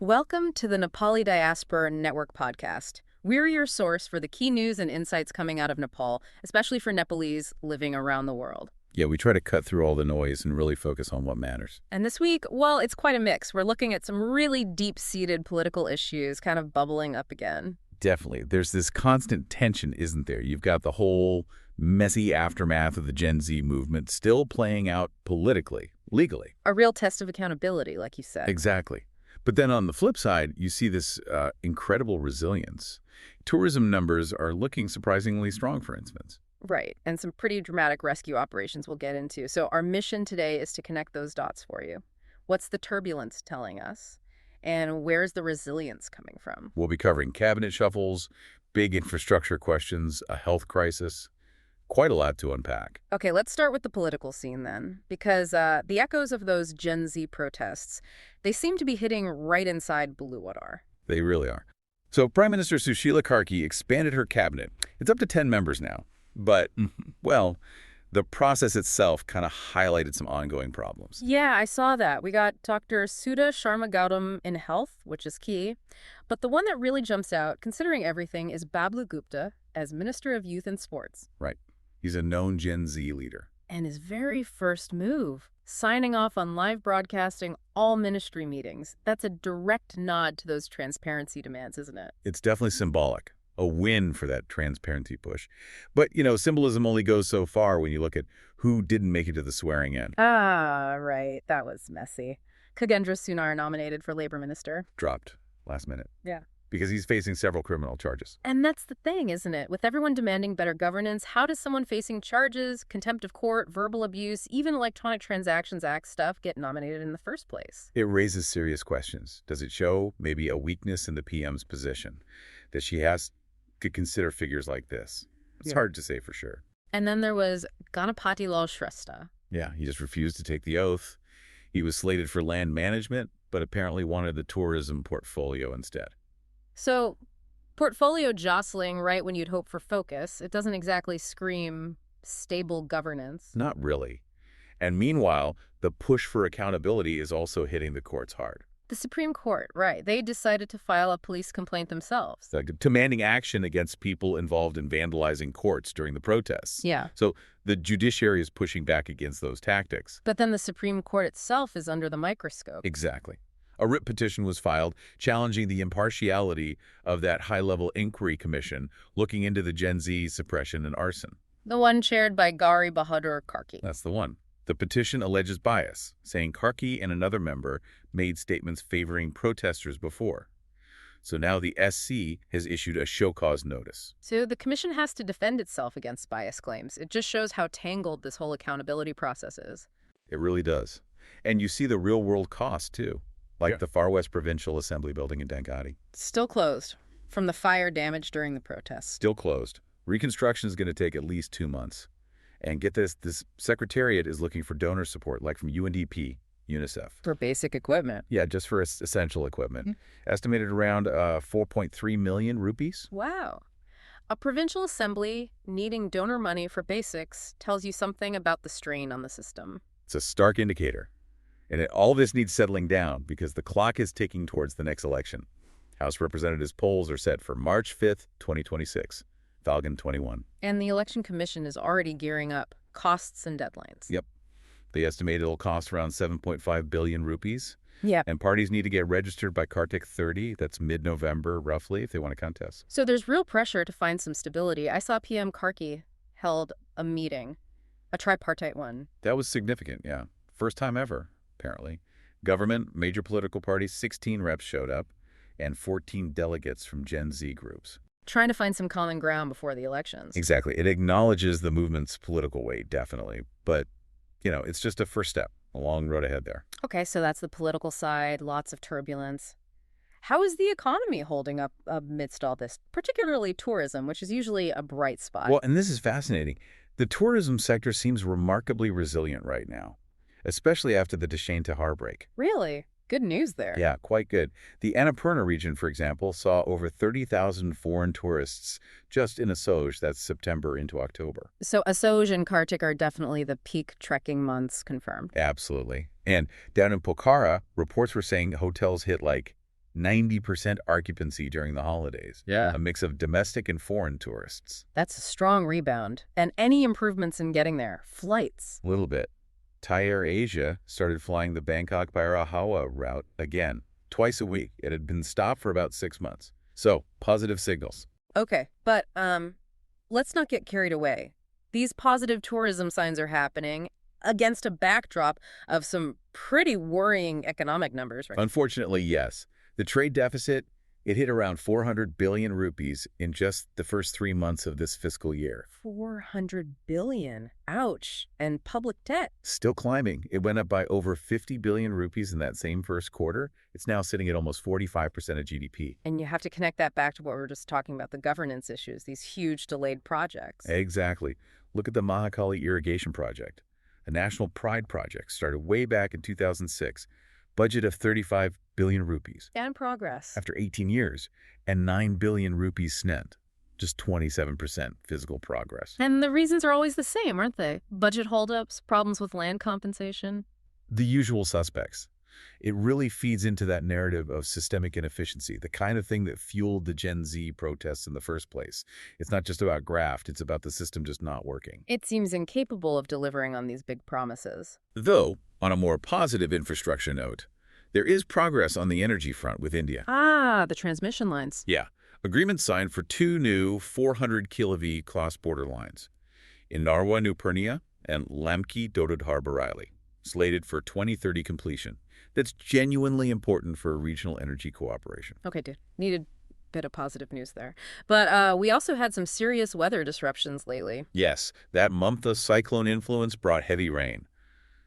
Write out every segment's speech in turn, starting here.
Welcome to the Nepali Diaspora Network podcast. We're your source for the key news and insights coming out of Nepal, especially for Nepalese living around the world. Yeah, we try to cut through all the noise and really focus on what matters. And this week, well, it's quite a mix. We're looking at some really deep-seated political issues kind of bubbling up again. Definitely. There's this constant tension, isn't there? You've got the whole messy aftermath of the Gen Z movement still playing out politically, legally. A real test of accountability, like you said. Exactly. But then on the flip side, you see this incredible resilience. Tourism numbers are looking surprisingly strong, for instance. Right, and some pretty dramatic rescue operations we'll get into. So our mission today is to connect those dots for you. What's the turbulence telling us? And where's the resilience coming from? We'll be covering cabinet shuffles, big infrastructure questions, a health crisis. Quite a lot to unpack. Okay, let's start with the political scene then, because the echoes of those Gen Z protests, they seem to be hitting right inside Blue Water. They really are. So Prime Minister Sushila Karki expanded her cabinet. It's up to 10 members now. But, well, the process itself kind of highlighted some ongoing problems. Yeah, I saw that. We got Dr. Sudha Sharma Gautam in health, which is key. But the one that really jumps out, considering everything, is Bablu Gupta as Minister of Youth and Sports. Right. He's a known Gen Z leader. And his very first move, signing off on live broadcasting all ministry meetings. That's a direct nod to those transparency demands, isn't it? It's definitely symbolic. A win for that transparency push. But, symbolism only goes so far when you look at who didn't make it to the swearing in. Ah, right. That was messy. Khagendra Sunar nominated for Labor Minister. Dropped last minute. Yeah. Because he's facing several criminal charges. And that's the thing, isn't it? With everyone demanding better governance, how does someone facing charges, contempt of court, verbal abuse, even Electronic Transactions Act stuff get nominated in the first place? It raises serious questions. Does it show maybe a weakness in the PM's position? That she has to consider figures like this? It's hard to say for sure. And then there was Annapurna Shrestha. Yeah, he just refused to take the oath. He was slated for land management, but apparently wanted the tourism portfolio instead. So, portfolio jostling right when you'd hope for focus. It doesn't exactly scream stable governance. Not really. And meanwhile, the push for accountability is also hitting the courts hard. The Supreme Court, right. They decided to file a police complaint themselves. Demanding action against people involved in vandalizing courts during the protests. Yeah. So the judiciary is pushing back against those tactics. But then the Supreme Court itself is under the microscope. Exactly. A writ petition was filed challenging the impartiality of that high-level inquiry commission looking into the Gen Z suppression and arson. The one chaired by Gari Bahadur Karki. That's the one. The petition alleges bias, saying Karki and another member made statements favoring protesters before. So now the SC has issued a show cause notice. So the commission has to defend itself against bias claims. It just shows how tangled this whole accountability process is. It really does. And you see the real-world cost, too. Like the Far West Provincial Assembly building in Dengue. Still closed from the fire damage during the protests. Still closed. Reconstruction is going to take at least 2 months. And get this secretariat is looking for donor support, like from UNDP, UNICEF. For basic equipment. Yeah, just for essential equipment. Estimated around 4.3 million rupees. Wow. A provincial assembly needing donor money for basics tells you something about the strain on the system. It's a stark indicator. And all this needs settling down because the clock is ticking towards the next election. House Representatives polls are set for March 5th, 2026. Falcon 21. And the Election Commission is already gearing up costs and deadlines. Yep. They estimate it'll cost around 7.5 billion rupees. Yeah. And parties need to get registered by Kartik 30. That's mid-November, roughly, if they want to contest. So there's real pressure to find some stability. I saw PM Karki held a meeting, a tripartite one. That was significant, yeah. First time ever, apparently. Government, major political parties, 16 reps showed up, and 14 delegates from Gen Z groups. Trying to find some common ground before the elections. Exactly. It acknowledges the movement's political weight, definitely. But, it's just a first step. A long road ahead there. Okay, so that's the political side, lots of turbulence. How is the economy holding up amidst all this, particularly tourism, which is usually a bright spot? Well, and this is fascinating. The tourism sector seems remarkably resilient right now, especially after the Dashane-Tahar break. Really? Good news there. Yeah, quite good. The Annapurna region, for example, saw over 30,000 foreign tourists just in Asoj, that's September into October. So Asoj and Kartik are definitely the peak trekking months confirmed. Absolutely. And down in Pokhara, reports were saying hotels hit like 90% occupancy during the holidays. Yeah. A mix of domestic and foreign tourists. That's a strong rebound. And any improvements in getting there? Flights. A little bit. Thai Air Asia started flying the Bangkok-Barahawa route again, twice a week. It had been stopped for about 6 months. So, positive signals. Okay, but let's not get carried away. These positive tourism signs are happening against a backdrop of some pretty worrying economic numbers, right? Unfortunately, yes. The trade deficit, it hit around 400 billion rupees in just the first 3 months of this fiscal year. 400 billion. Ouch. And public debt. Still climbing. It went up by over 50 billion rupees in that same first quarter. It's now sitting at almost 45% of GDP. And you have to connect that back to what we were just talking about, the governance issues, these huge delayed projects. Exactly. Look at the Mahakali Irrigation Project, a national pride project started way back in 2006. Budget of 35 billion rupees. And progress. After 18 years, and 9 billion rupees spent. Just 27% physical progress. And the reasons are always the same, aren't they? Budget holdups, problems with land compensation. The usual suspects. It really feeds into that narrative of systemic inefficiency, the kind of thing that fueled the Gen Z protests in the first place. It's not just about graft, it's about the system just not working. It seems incapable of delivering on these big promises. Though, on a more positive infrastructure note, there is progress on the energy front with India. Ah, the transmission lines. Yeah, agreements signed for 2 new 400 kV cross-border lines in Narwa, Annapurna, and Lamki, Dododhar, Bareilly, slated for 2030 completion. That's genuinely important for regional energy cooperation. Okay, dude. Needed a bit of positive news there. But we also had some serious weather disruptions lately. Yes, that Mamta cyclone influence brought heavy rain,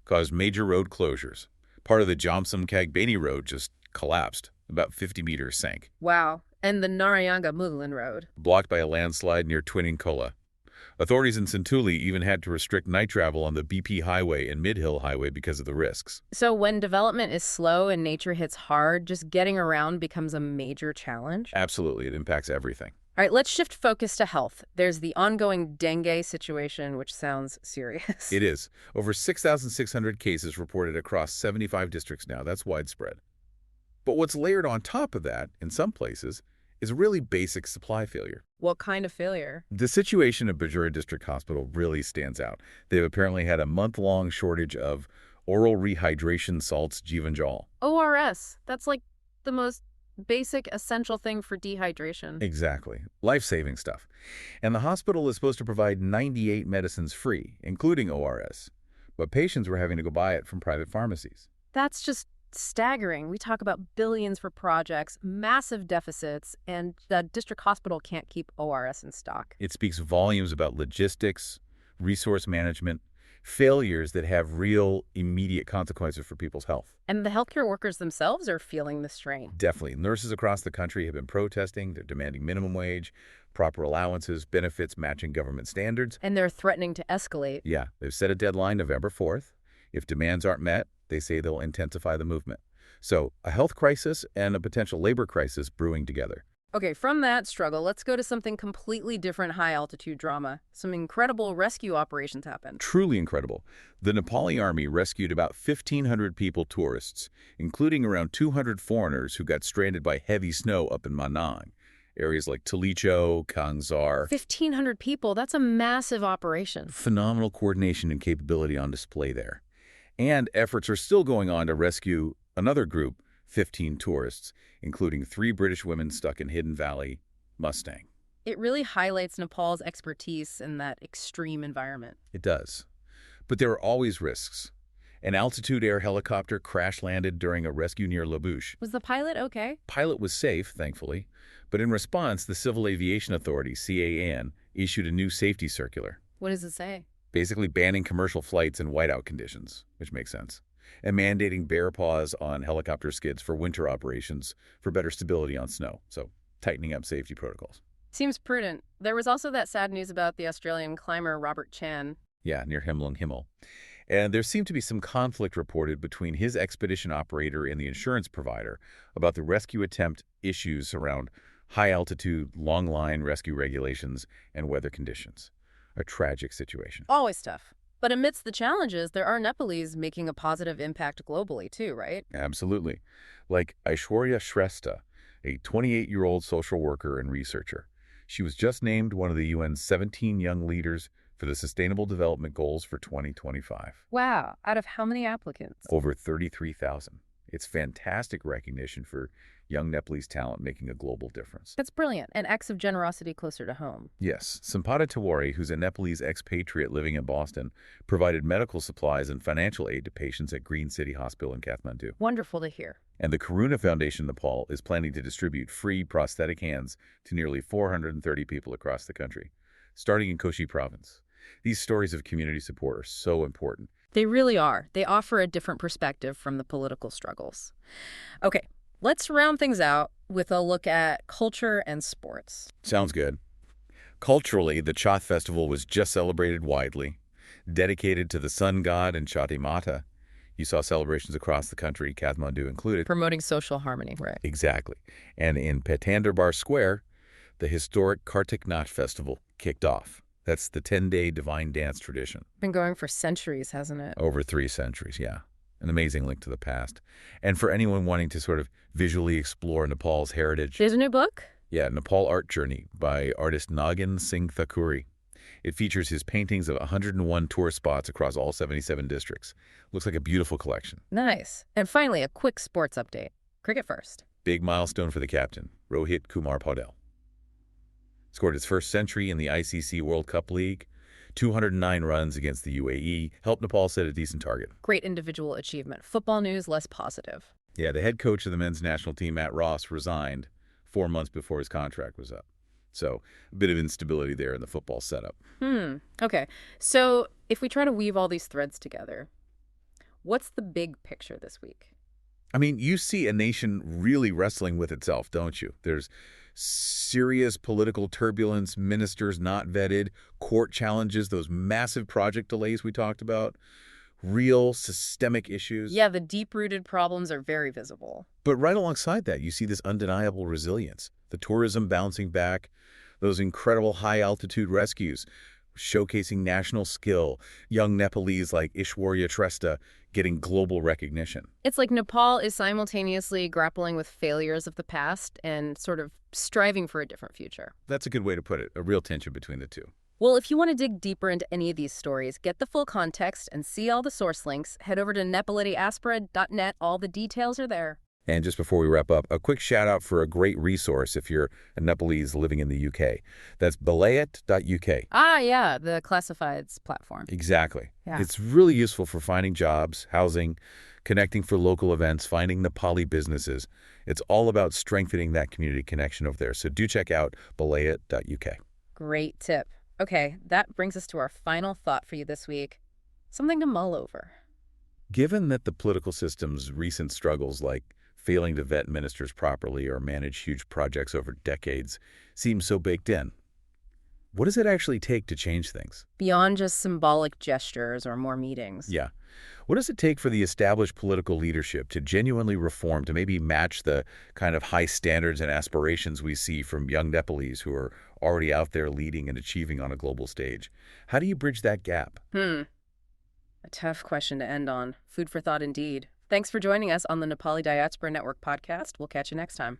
caused major road closures. Part of the Jomsom-Kagbeni road just collapsed. About 50 meters sank. Wow. And the Narayanga-Mudland road. Blocked by a landslide near Twinning-Kola. Authorities in Sindhuli even had to restrict night travel on the BP Highway and Mid-Hill Highway because of the risks. So when development is slow and nature hits hard, just getting around becomes a major challenge? Absolutely, it impacts everything. All right, let's shift focus to health. There's the ongoing dengue situation, which sounds serious. It is. Over 6,600 cases reported across 75 districts now. That's widespread. But what's layered on top of that, in some places, is a really basic supply failure. What kind of failure? The situation at Bajura District Hospital really stands out. They've apparently had a month-long shortage of oral rehydration salts Jivanjal. ORS. That's like the most basic, essential thing for dehydration. Exactly. Life-saving stuff. And the hospital is supposed to provide 98 medicines free, including ORS. But patients were having to go buy it from private pharmacies. That's just staggering. We talk about billions for projects, massive deficits, and the district hospital can't keep ORS in stock. It speaks volumes about logistics, resource management, failures that have real, immediate consequences for people's health. And the healthcare workers themselves are feeling the strain. Definitely. Nurses across the country have been protesting. They're demanding minimum wage, proper allowances, benefits matching government standards. And they're threatening to escalate. Yeah, they've set a deadline November 4th. If demands aren't met, they say they'll intensify the movement. So, a health crisis and a potential labor crisis brewing together. Okay, from that struggle, let's go to something completely different, high-altitude drama. Some incredible rescue operations happened. Truly incredible. The Nepali army rescued about 1,500 people tourists, including around 200 foreigners who got stranded by heavy snow up in Manang, areas like Talicho, Kangzar. 1,500 people, that's a massive operation. Phenomenal coordination and capability on display there. And efforts are still going on to rescue another group, 15 tourists, including 3 British women stuck in Hidden Valley, Mustang. It really highlights Nepal's expertise in that extreme environment. It does. But there are always risks. An altitude air helicopter crash-landed during a rescue near Labush. Was the pilot okay? Pilot was safe, thankfully. But in response, the Civil Aviation Authority, CAN, issued a new safety circular. What does it say? Basically banning commercial flights in whiteout conditions, which makes sense, and mandating bare paws on helicopter skids for winter operations for better stability on snow, so tightening up safety protocols. Seems prudent. There was also that sad news about the Australian climber Robert Chan. Yeah, near Hemlung Himal. And there seemed to be some conflict reported between his expedition operator and the insurance provider about the rescue attempt issues around high-altitude, long-line rescue regulations and weather conditions. A tragic situation. Always tough. But amidst the challenges, there are Nepalese making a positive impact globally too, right? Absolutely. Like Aishworya Shrestha, a 28-year-old social worker and researcher. She was just named one of the UN's 17 young leaders for the Sustainable Development Goals for 2025. Wow, out of how many applicants? Over 33,000. It's fantastic recognition for young Nepalese talent making a global difference. That's brilliant. And acts of generosity closer to home. Yes, Sampada Tiwari, who's a Nepalese expatriate living in Boston, provided medical supplies and financial aid to patients at Green City Hospital in Kathmandu. Wonderful to hear. And the Karuna Foundation Nepal is planning to distribute free prosthetic hands to nearly 430 people across the country, starting in Koshi province. These stories of community support are so important. They really are. They offer a different perspective from the political struggles. Okay, let's round things out with a look at culture and sports. Sounds good. Culturally, the Chhath festival was just celebrated widely, dedicated to the sun god and Chhathi Mata. You saw celebrations across the country, Kathmandu included. Promoting social harmony, right? Exactly. And in Patandarbar Square, the historic Kartik Naach festival kicked off. That's the 10-day divine dance tradition. Been going for centuries, hasn't it? Over 3 centuries, yeah. An amazing link to the past. And for anyone wanting to sort of visually explore Nepal's heritage. There's a new book? Yeah, Nepal Art Journey by artist Nagin Singh Thakuri. It features his paintings of 101 tourist spots across all 77 districts. Looks like a beautiful collection. Nice. And finally, a quick sports update. Cricket first. Big milestone for the captain, Rohit Kumar Paudel. Scored his first century in the ICC World Cup League. 209 runs against the UAE. Helped Nepal set a decent target. Great individual achievement. Football news, less positive. Yeah, the head coach of the men's national team, Matt Ross, resigned 4 months before his contract was up. So a bit of instability there in the football setup. Okay. So if we try to weave all these threads together, what's the big picture this week? I mean, you see a nation really wrestling with itself, don't you? There's serious political turbulence, ministers not vetted, court challenges, those massive project delays we talked about, real systemic issues. Yeah, the deep-rooted problems are very visible. But right alongside that, you see this undeniable resilience, the tourism bouncing back, those incredible high-altitude rescues, showcasing national skill, young Nepalese like Aishworya Shrestha getting global recognition. It's like Nepal is simultaneously grappling with failures of the past and sort of striving for a different future. That's a good way to put it, a real tension between the two. Well, if you want to dig deeper into any of these stories, get the full context, and see all the source links, head over to nepalidiaspora.net. All the details are there. And just before we wrap up, a quick shout out for a great resource if you're a Nepalese living in the UK. That's belayat.uk. Ah, yeah, the classifieds platform. Exactly. Yeah. It's really useful for finding jobs, housing, connecting for local events, finding Nepali businesses. It's all about strengthening that community connection over there. So do check out belayat.uk. Great tip. Okay, that brings us to our final thought for you this week. Something to mull over. Given that the political system's recent struggles, like failing to vet ministers properly or manage huge projects over decades, seem so baked in, what does it actually take to change things? Beyond just symbolic gestures or more meetings. Yeah. What does it take for the established political leadership to genuinely reform, to maybe match the kind of high standards and aspirations we see from young Nepalese who are already out there leading and achieving on a global stage? How do you bridge that gap? A tough question to end on. Food for thought indeed. Thanks for joining us on the Nepali Diaspora Network podcast. We'll catch you next time.